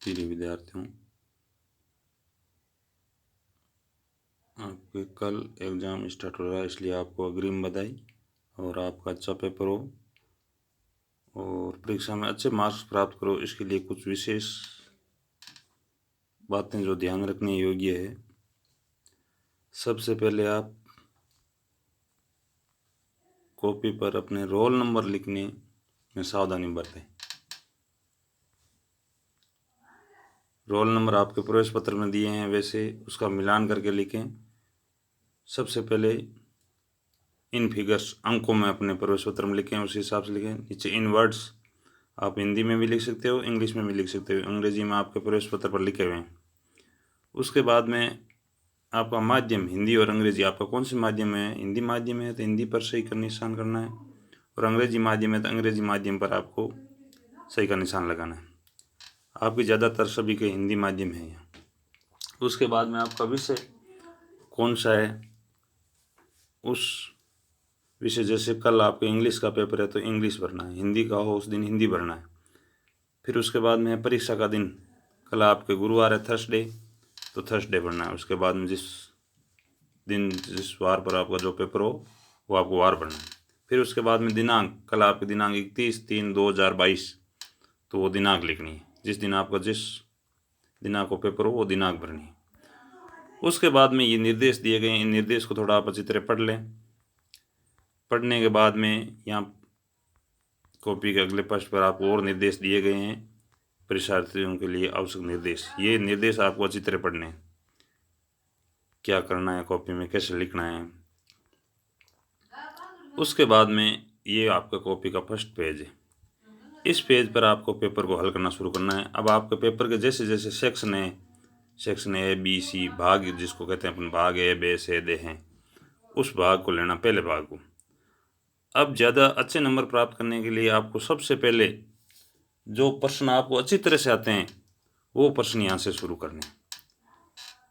प्रिय विद्यार्थियों, आपके कल एग्ज़ाम स्टार्ट हो रहा है, इसलिए आपको अग्रिम बधाई और आपका अच्छा पेपर हो और परीक्षा में अच्छे मार्क्स प्राप्त करो। इसके लिए कुछ विशेष बातें जो ध्यान रखने योग्य है। सबसे पहले आप कॉपी पर अपने रोल नंबर लिखने में सावधानी बरतें। रोल नंबर आपके प्रवेश पत्र में दिए हैं, वैसे उसका मिलान करके लिखें। सबसे पहले इन फिगर्स अंकों में अपने प्रवेश पत्र में लिखें, उसी हिसाब से लिखें। नीचे इन वर्ड्स आप हिंदी में भी लिख सकते हो, इंग्लिश में भी लिख सकते हो, अंग्रेजी में आपके प्रवेश पत्र पर लिखे हुए हैं। उसके बाद में आपका माध्यम हिंदी और अंग्रेजी, आपका कौन से माध्यम है? हिंदी माध्यम है तो हिंदी पर सही का निशान करना है, और अंग्रेजी माध्यम है तो अंग्रेजी माध्यम पर आपको सही का निशान लगाना है। आपकी ज़्यादातर सभी के हिंदी माध्यम है यहाँ। उसके बाद में आपका विषय कौन सा है, उस विषय, जैसे कल आपके इंग्लिश का पेपर है तो इंग्लिश भरना है, हिंदी का हो उस दिन हिंदी भरना है। फिर उसके बाद में परीक्षा का दिन, कल आपके गुरुवार है थर्सडे, तो थर्सडे भरना है। उसके बाद में जिस वार पर आपका जो पेपर हो वो आपको वार भरना है। फिर उसके बाद में दिनांक, कल आपके दिनांक 31/3/2022, तो वो दिनांक लिखनी है। जिस दिन आपका जिस दिनांक को पेपर हो वो दिनांक भरनी है। उसके बाद में ये निर्देश दिए गए हैं, इन निर्देश को थोड़ा आप अच्छी तरह पढ़ लें। पढ़ने के बाद में यहाँ कॉपी के अगले पृष्ठ पर आपको और निर्देश दिए गए हैं, परीक्षार्थियों के लिए आवश्यक निर्देश। ये निर्देश आपको अच्छी तरह पढ़ने हैं, क्या करना है कॉपी में, कैसे लिखना है। उसके बाद में ये आपका कॉपी का फर्स्ट पेज है। इस पेज पर आपको पेपर को हल करना शुरू करना है। अब आपके पेपर के जैसे जैसे सेक्शन है, सेक्शन ए बी सी, भाग जिसको कहते हैं अपन, भाग ए बे से दे हैं, उस भाग को लेना, पहले भाग को। अब ज़्यादा अच्छे नंबर प्राप्त करने के लिए आपको सबसे पहले जो प्रश्न आपको अच्छी तरह से आते हैं वो प्रश्न यहाँ से शुरू करने हैं।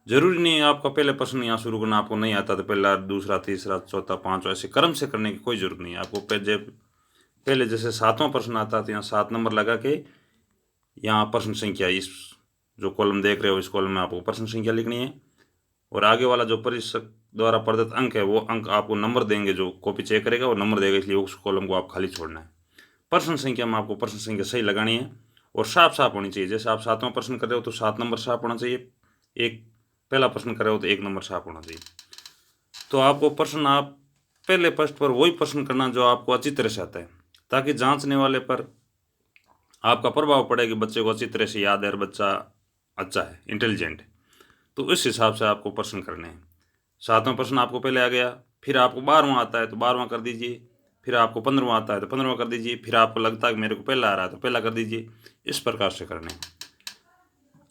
जरूरी नहीं है आपका पहले प्रश्न यहाँ शुरू करना, आपको नहीं आता तो पहला, दूसरा, तीसरा, चौथा, पांचवा, ऐसे क्रम से करने की कोई जरूरत नहीं है। आपको पहले जैसे 7वां प्रश्न आता है तो यहाँ 7 नंबर लगा के यहाँ प्रश्न संख्या, इस जो कॉलम देख रहे हो इस कॉलम में आपको प्रश्न संख्या लिखनी है, और आगे वाला जो परीक्षक द्वारा प्रदत्त अंक है वो अंक आपको नंबर देंगे, जो कॉपी चेक करेगा वो नंबर देगा, इसलिए उस कॉलम को आप खाली छोड़ना है। प्रश्न संख्या में आपको प्रश्न संख्या सही लगानी है और साफ साफ होनी चाहिए। जैसे आप 7वां प्रश्न कर रहे हो तो 7 नंबर साफ होना चाहिए, एक पहला प्रश्न कर रहे हो तो 1 नंबर साफ होना चाहिए। तो आपको प्रश्न, आप पहले पृष्ठ पर वही प्रश्न करना जो आपको अच्छी तरह से आता है, ताकि जांचने वाले पर आपका प्रभाव पड़े कि बच्चे को अच्छी तरह से याद है और बच्चा अच्छा है, इंटेलिजेंट है। तो इस हिसाब से आपको प्रश्न करने हैं। 7वां प्रश्न आपको पहले आ गया, फिर आपको 12वां आता है तो 12वां कर दीजिए, फिर आपको 15वां आता है तो 15वां कर दीजिए, फिर आपको लगता है कि मेरे को पहला आ रहा है तो पहला कर दीजिए। इस प्रकार से करने हैं।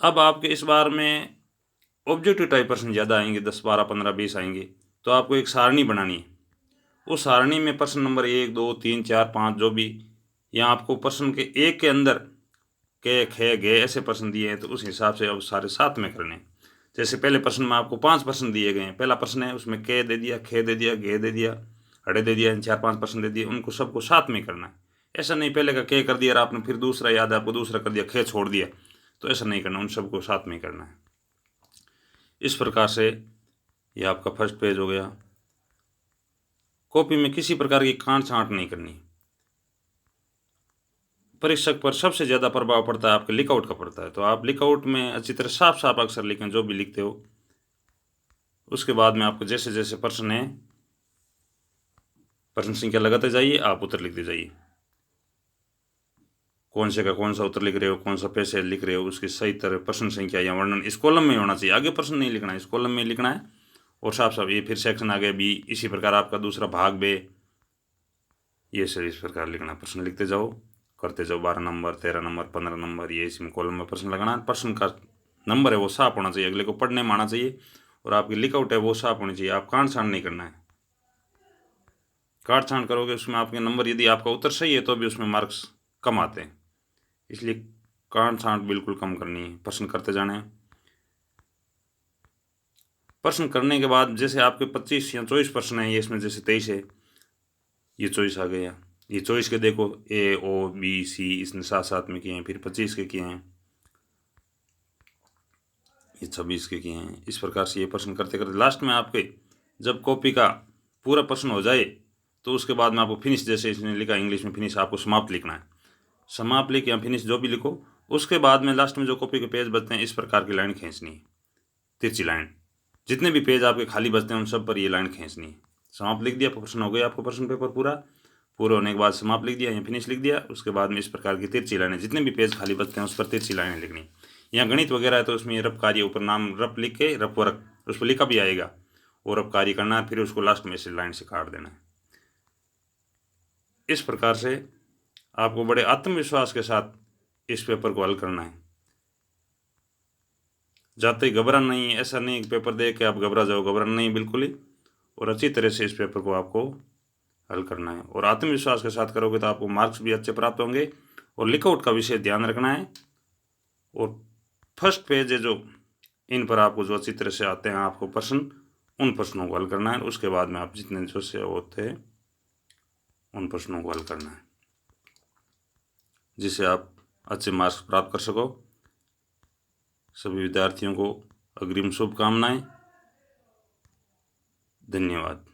अब आपके इस बार में ऑब्जेक्टिव टाइप प्रश्न ज़्यादा आएंगे, 10, 12, 15, 20 आएंगे, तो आपको एक सारणी बनानी है। उस सारणी में प्रश्न नंबर 1, 2, 3, 4, 5 जो भी, यहाँ आपको प्रश्न के एक के अंदर के, खे, गे ऐसे प्रश्न दिए हैं, तो उस हिसाब से अब सारे साथ में करने हैं। जैसे पहले प्रश्न में आपको 5 प्रश्न दिए गए हैं, पहला प्रश्न है उसमें के दे दिया, खे दे दिया, गे दे दिया, अड़े दे दिया, इन 4-5 प्रश्न दे दिए, उनको सबको साथ में करना है। ऐसा नहीं पहले का के कर दिया और आपने फिर दूसरा याद है आपको दूसरा कर दिया, खे छोड़ दिया, तो ऐसा नहीं करना, उन सबको साथ में करना है। इस प्रकार से ये आपका फर्स्ट पेज हो गया। कॉपी में किसी प्रकार की काट छांट नहीं करनी। परीक्षक पर सबसे ज़्यादा प्रभाव पड़ता है आपके लिखआउट का पड़ता है, तो आप लिखआउट में अच्छी तरह साफ साफ अक्षर लिखें जो भी लिखते हो। उसके बाद में आपको जैसे जैसे प्रश्न है, प्रश्न संख्या लगाते जाइए, आप उत्तर लिखते जाइए। कौन से का कौन सा उत्तर लिख रहे हो, कौन सा पैसे लिख रहे हो, उसकी सही तरह प्रश्न संख्या या वर्णन इस कॉलम में होना चाहिए। आगे प्रश्न नहीं लिखना है, इस कॉलम में लिखना है और साफ साफ। ये फिर सेक्शन आ गया बी, इसी प्रकार आपका दूसरा भाग बे, ये सर इस प्रकार लिखना। प्रश्न लिखते जाओ, करते जाओ, 12 नंबर, 13 नंबर, 15 नंबर, ये इसमें कॉलम में प्रश्न लगाना है। प्रश्न का नंबर है वो साफ होना चाहिए, अगले को पढ़ने में आना चाहिए, और आपकी लिखआउट है वो साफ होनी चाहिए। आप काट छांट नहीं करना है। काट छांट करोगे उसमें आपके नंबर, यदि आपका उत्तर सही है तो भी उसमें मार्क्स कम आते हैं, इसलिए काट छांट बिल्कुल कम करनी है, प्रश्न करते जाने हैं। प्रश्न करने के बाद जैसे आपके 25 या 24 प्रश्न हैं, ये इसमें जैसे 23 है, ये 24 आ गया। ये 24 के देखो ए ओ बी सी इसने साथ साथ में किए हैं, फिर 25 के किए हैं। ये 26 के किए हैं। इस प्रकार से ये प्रश्न करते करते लास्ट में आपके जब कॉपी का पूरा प्रश्न हो जाए तो उसके बाद में आपको फिनिश, जैसे इसने लिखा इंग्लिश में फिनिश, आपको समाप्त लिखना है। समाप्त लिख या फिनिश जो भी लिखो, उसके बाद में लास्ट में जो कॉपी के पेज बचते हैं इस प्रकार की लाइन खींचनी है, तिरछी लाइन। जितने भी पेज आपके खाली बचते हैं उन सब पर ये लाइन खींचनी है। समाप्त लिख दिया, प्रश्न हो गया आपको प्रश्न पेपर पूरा होने के बाद समाप्त लिख दिया या फिनिश लिख दिया, उसके बाद में इस प्रकार की तिरछी लाइनें, जितने भी पेज खाली बचते हैं उस पर तिरछी लाइनें लिखनी। यहाँ गणित वगैरह है तो उसमें रफ कार्य ऊपर नाम रफ लिख के, रफ वर्क उस पर लिखा भी आएगा, और रफ कार्य करना है, फिर उसको लास्ट में इस लाइन से काट देना है। इस प्रकार से आपको बड़े आत्मविश्वास के साथ इस पेपर को हल करना है। जाते ही घबराना नहीं है, ऐसा नहीं पेपर देख के आप घबरा जाओ, घबराना नहीं बिल्कुल ही, और अच्छी तरह से इस पेपर को आपको हल करना है। और आत्मविश्वास के साथ करोगे तो आपको मार्क्स भी अच्छे प्राप्त होंगे। और लिखआउट का विषय ध्यान रखना है, और फर्स्ट पेज है जो इन पर आपको जो अच्छी तरह से आते हैं आपको प्रश्न, उन प्रश्नों को हल करना है। उसके बाद में आप जितने जो से होते हैं उन प्रश्नों को हल करना है, जिससे आप अच्छे मार्क्स प्राप्त कर सको। सभी विद्यार्थियों को अग्रिम शुभकामनाएं। धन्यवाद।